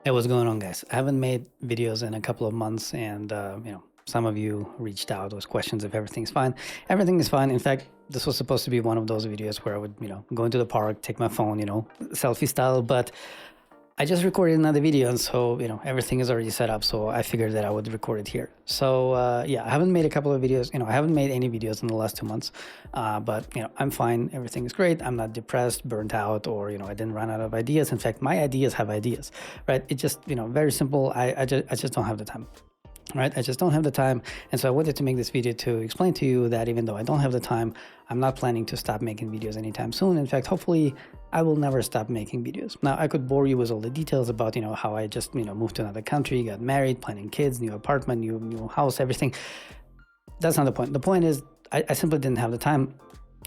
Hey, what's going on, guys? I haven't made videos in a couple of months, and some of you reached out with questions if everything's fine. Everything is fine. In fact, this was supposed to be one of those videos where I would, go into the park, take my phone, selfie style, but I just recorded another video, and so everything is already set up. So I figured that I would record it here. So yeah, I haven't made a couple of videos. I haven't made any videos in the last 2 months, but I'm fine. Everything is great. I'm not depressed, burnt out, or I didn't run out of ideas. In fact, my ideas have ideas, right? It just very simple. I just don't have the time. Right, I just don't have the time, and so I wanted to make this video to explain to you that even though I don't have the time, I'm not planning to stop making videos anytime soon. In fact, hopefully I will never stop making videos. Now, I could bore you with all the details about how I just moved to another country, got married, planning kids, new apartment, new house, everything. That's not the point. The point is I simply didn't have the time.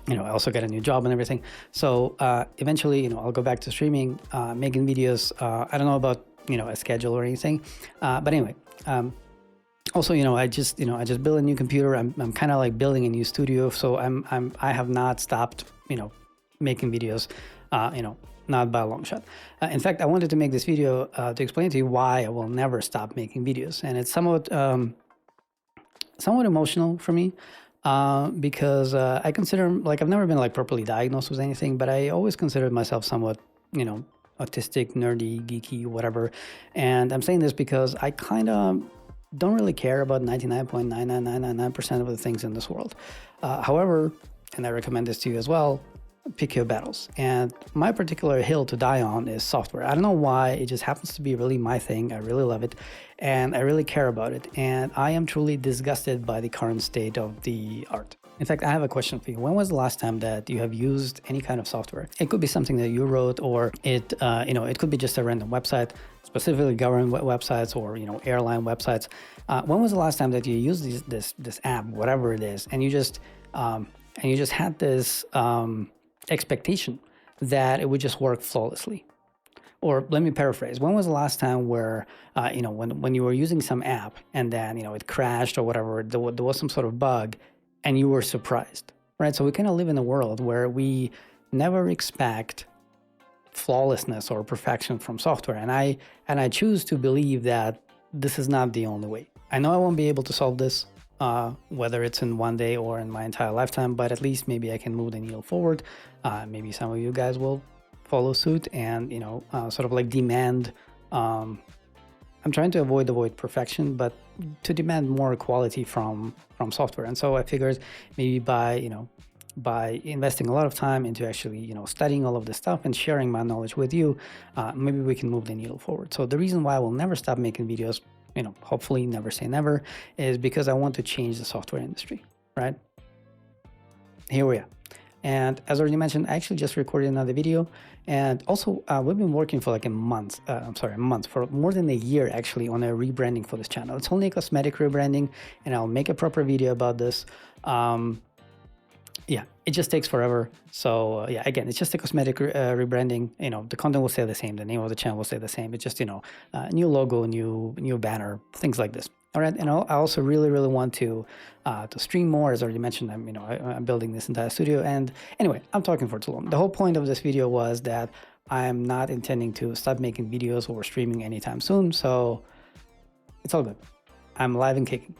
I also got a new job and everything. So eventually, I'll go back to streaming, making videos. I don't know about a schedule or anything, but anyway. Also, I just built a new computer. I'm kind of like building a new studio, so I have not stopped, making videos, not by a long shot. In fact, I wanted to make this video to explain to you why I will never stop making videos, and it's somewhat emotional for me. Because I consider, like, I've never been like properly diagnosed with anything, but I always considered myself somewhat, autistic, nerdy, geeky, whatever. And I'm saying this because I kind of don't really care about 99.99999% of the things in this world. However, and I recommend this to you as well, pick your battles. And my particular hill to die on is software. I don't know why, it just happens to be really my thing. I really love it and I really care about it. And I am truly disgusted by the current state of the art. In fact, I have a question for you. When was the last time that you have used any kind of software? It could be something that you wrote, or it could be just a random website, specifically government websites or airline websites. When was the last time that you used this app, whatever it is, and you just had this expectation that it would just work flawlessly? Or let me paraphrase. When was the last time where, when you were using some app and then, it crashed or whatever, there was some sort of bug and you were surprised, right? So we kind of live in a world where we never expect flawlessness or perfection from software. And I choose to believe that this is not the only way. I know I won't be able to solve this, whether it's in one day or in my entire lifetime, but at least maybe I can move the needle forward. Maybe some of you guys will follow suit and sort of like demand. I'm trying to avoid the word perfection, but to demand more quality from software. And so I figured maybe by investing a lot of time into actually studying all of this stuff and sharing my knowledge with you, maybe we can move the needle forward. So the reason why I will never stop making videos, hopefully never say never, is because I want to change the software industry, right? Here we are. And as already mentioned, I actually just recorded another video. And also, we've been working for like a month, for more than a year actually, on a rebranding for this channel. It's only a cosmetic rebranding, and I'll make a proper video about this. Yeah, it just takes forever. So yeah, again, it's just a cosmetic rebranding. The content will stay the same, the name of the channel will stay the same. It's just new logo, new banner, things like this. All right, and I also really want to stream more. As already mentioned, I'm building this entire studio. And anyway, I'm talking for too long. The whole point of this video was that I am not intending to stop making videos or streaming anytime soon. So it's all good. I'm live and kicking.